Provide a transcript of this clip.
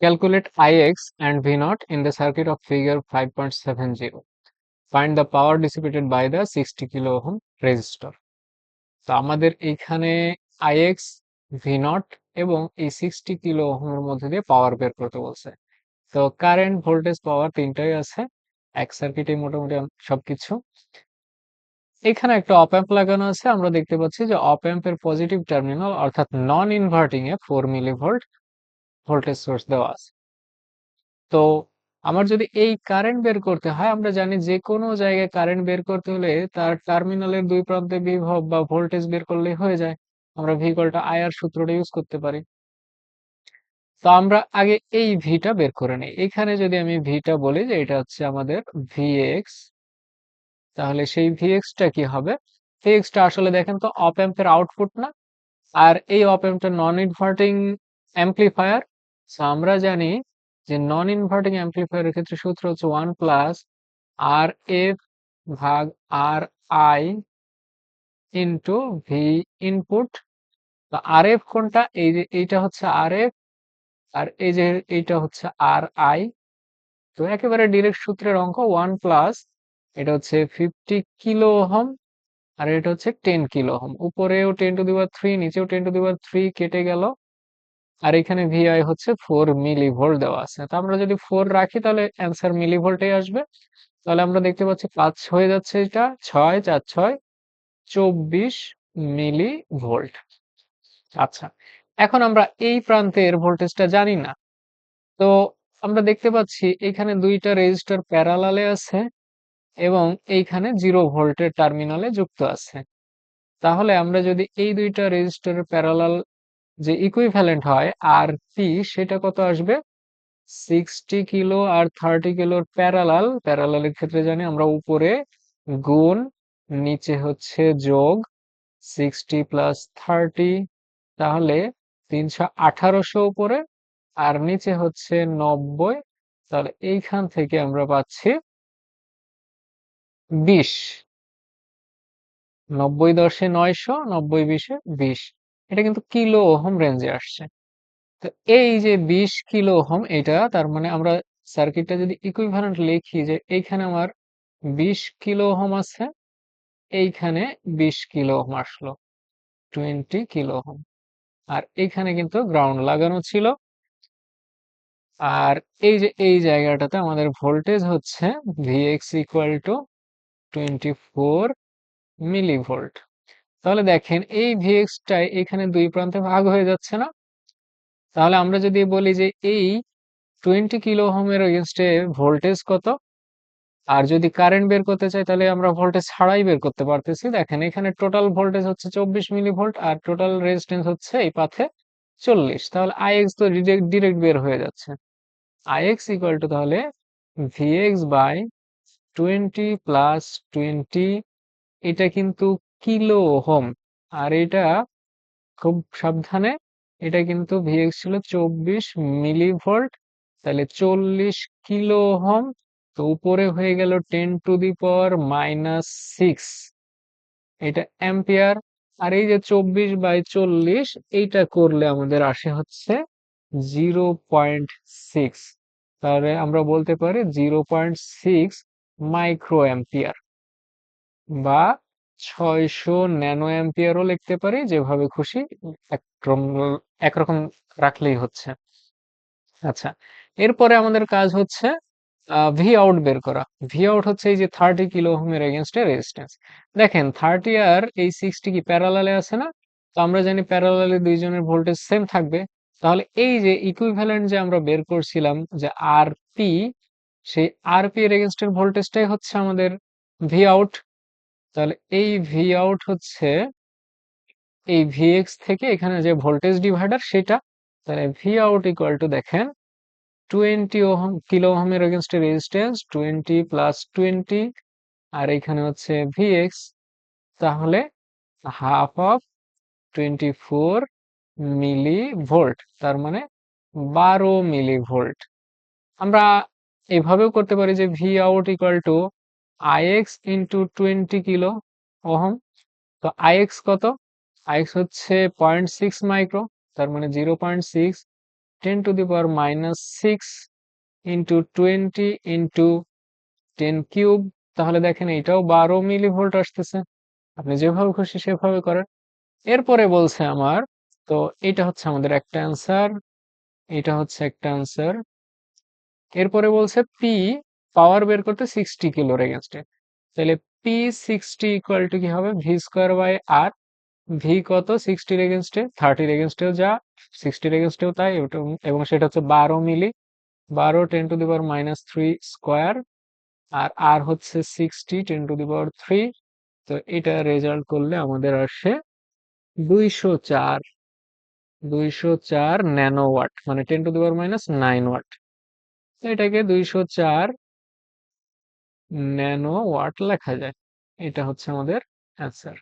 Calculate Ix and V naught in the circuit of figure 5.70. Find the power dissipated by the 60 kilo ohm resistor. তো আমাদের এখানে Ix, V naught এবং এই 60 kilo ওহমের মধ্যে দিয়ে পাওয়ার বের করতে বলছে। তো কারেন্ট, ভোল্টেজ, পাওয়ার তিনটাই আছে এক সার্কিটে মোটামুটি সবকিছু। এখানে একটা অপ অ্যাম্প লাগানো আছে। আমরা দেখতে পাচ্ছি যে অপ অ্যাম্পের পজিটিভ টার্মিনাল অর্থাৎ নন ইনভার্টিং এ 4 মিলিভোল্ট ভোল্টেজ সোর্স দেওয়া আছে। তো আমার যদি এই কারেন্ট বের করতে হয়, আমরা জানি যে কোনো জায়গায় কারেন্ট বের করতে হলে তার টার্মিনালের দুই প্রান্তে বিভব বা ভোল্টেজ বের করলেই হয়ে যায়। আমরা ভি ইকুয়াল টু আইআর সূত্রটা ইউজ করতে পারি। তো আমরা আগে এই ভিটা বের করে নিই। এখানে যদি আমি ভিটা বলি যে এটা হচ্ছে আমাদের ভিএক্স, তাহলে সেই ভিএক্সটা কি হবে? ভিএক্সটা আসলে দেখেন তো অপ অ্যাম্পের আউটপুট না, আর এই অপ অ্যাম্পটা নন ইনভার্টিং অ্যাম্পলিফায়ার। সো আমরা জানি যে নন ইনভার্টিং অ্যাম্পলিফায়ারের ক্ষেত্রে সূত্র হচ্ছে 1 প্লাস আর এফ ভাগ আর আই ইন্টু ভি ইনপুট। তো আর এফ কোনটা? এই যে এইটা হচ্ছে আর এফ, আর এই যে এইটা হচ্ছে আর আই। তো একেবারে ডিরেক্ট সূত্রের অঙ্ক 1 প্লাস এটা হচ্ছে 50 কিলো ওহম, আর এটা হচ্ছে 10 কিলো ওহম। উপরেও 10 টু দি পাওয়ার 3, নিচেও 10 টু দি পাওয়ার 3 কেটে গেল। আর এখানে ভিআই হচ্ছে 4 মিলিভোল্ট দেওয়া আছে। তো আমরা যদি 4 রাখি তাহলে অ্যান্সার মিলিভোল্টেই আসবে। তাহলে আমরা দেখতে পাচ্ছি 5 হয়ে যাচ্ছে, এটা 6 4 6 24 মিলি ভোল্ট। আচ্ছা, এখন আমরা এই প্রান্তের ভোল্টেজটা জানি না। তো আমরা দেখতে পাচ্ছি এখানে দুইটা রেজিস্টর প্যারালালে আছে এবং এইখানে 0 ভোল্টের টার্মিনালে যুক্ত আছে। তাহলে আমরা যদি এই দুইটা রেজিস্টরের প্যারালাল যে ইকুইভ্যালেন্ট হয় আর পি, সেটা কত আসবে? 60 কিলো আর 30 কিলোর প্যারালালের ক্ষেত্রে জানি আমরা উপরে গুণ, নিচে হচ্ছে যোগ 60 প্লাস 30, তাহলে 31800 উপরে আর নিচে হচ্ছে 90। তাহলে এইখান থেকে আমরা পাচ্ছি 20। 90 10 900, 90 20 20। এটা কিন্তু কিলো ওহম রেঞ্জে আসছে। তো এই যে 20 কিলো ওহম, এটা তার মানে আমরা সার্কিটটা যদি ইকুইভ্যালেন্ট লিখি যে এইখানে আমার 20 কিলো ওহম আছে, এইখানে 20 কিলো ওহম আসলো, 20 কিলো ওহম। আর এইখানে কিন্তু গ্রাউন্ড লাগানো ছিল। আর এই যে এই জায়গাটাতে আমাদের ভোল্টেজ হচ্ছে ভিএক্স ইকুয়াল টু 24 মিলিভোল্ট। তাহলে দেখেন এই ভিএক্সটাই এখানে দুই প্রান্তে ভাগ হয়ে যাচ্ছে না? তাহলে আমরা যদি বলি যে এই 20 কিলো ওহমের এগেনস্টে ভোল্টেজ কত, আর যদি কারেন্ট বের করতে চাই তাহলে আমরা ভোল্টেজ ছাড়াই বের করতে পারতেছি। দেখেন এখানে টোটাল ভোল্টেজ হচ্ছে 24 মিলিভোল্ট আর টোটাল রেজিস্ট্যান্স হচ্ছে এই পাথে 40। তাহলে আইএক্স তো ডিরেক্ট বের হয়ে যাচ্ছে। আইএক্স ইকুয়াল টু তাহলে ভিএক্স বাই 20 প্লাস 20, এটা কিন্তু কিলো ওহম, আর এটা খুব সাবধানে, এটা কিন্তু ভিএক্স ছিল 24 মিলিভোল্ট, তাহলে 40 কিলো ওহম। তো উপরে হয়ে গেল 10 টু দি পাওয়ার মাইনাস 6, এটা অ্যাম্পিয়ার। আর এই যে 24/40, এইটা করলে আমাদের আসে হচ্ছে 0.6। তাহলে আমরা বলতে পারি 0.6 মাইক্রো অ্যাম্পিয়ার বা 600 ন্যানো অ্যাম্পিয়ারও লিখতে পারি, যেভাবে খুশি একরকম একরকম রাখলেই হচ্ছে। আচ্ছা, এরপরে আমাদের কাজ হচ্ছে ভি আউট বের করা। ভি আউট হচ্ছে এই যে 30 কিলো ওহমের এগেনস্টে রেজিস্ট্যান্স। দেখেন 30 আর এই 60 কি প্যারালালে আছে না? তো আমরা জানি প্যারালালে দুইজনের ভোল্টেজ সেম থাকবে। তাহলে এই যে ইকুইভ্যালেন্ট যে আমরা বের করছিলাম যে আর পি, সেই আর পি এর এগেনস্টের ভোল্টেজটাই হচ্ছে আমাদের ভি আউট। তাহলে এই ভি আউট হচ্ছে এই ভিএক্স থেকে এখানে যে ভোল্টেজ ডিভাইডার সেটা। তাহলে ভি আউট ইকুয়াল টু দেখেন 20 ওহম কিলো ওহমের এগেনস্টে রেজিস্ট্যান্স 20 প্লাস 20, আর এখানে হচ্ছে ভিএক্স। তাহলে হাফ অফ 24 মিলি ভোল্ট, তার মানে 12 মিলি ভোল্ট। আমরা এভাবেও করতে পারি যে V out equal to IX into 20 kilo ohm. তো আইএক্স কত? আইএক্স হচ্ছে 0.6 মাইক্রো, তার মানে 0.6 10⁻⁻6 ইন্টু 20 ইন্টু 10 কিউব। তাহলে দেখেন এটাও 12 মিলিভোল্ট আসতেছে। আপনি যেভাবে খুশি সেভাবে করেন। এরপরে বলছে আমার, তো এটা হচ্ছে আমাদের একটা অ্যান্সার, এটা হচ্ছে একটা অ্যান্সার। এরপরে বলছে পি পাওয়ার বের করতে 60 কিলোর এগেনস্টে। তাহলে পি 60 ইকুয়াল টু কি হবে, V square by R. V কত, 60 এগেনস্টে, 30 এগেনস্টেও যা, 60 এগেনস্টেও তাই, এবং সেটা হচ্ছে 12 মিলি। 12 10⁻³ স্কোয়ার, আর আর হচ্ছে 60 10⁻³ তো এটা রেজাল্ট করলে আমাদের আসে 204 204 ন্যানো ওয়াট, মানে 10⁻⁹ ওয়াট। তো এটাকে 204 ন্যানো ওয়াট লেখা যায়। এটা হচ্ছে আমাদের অ্যান্সার।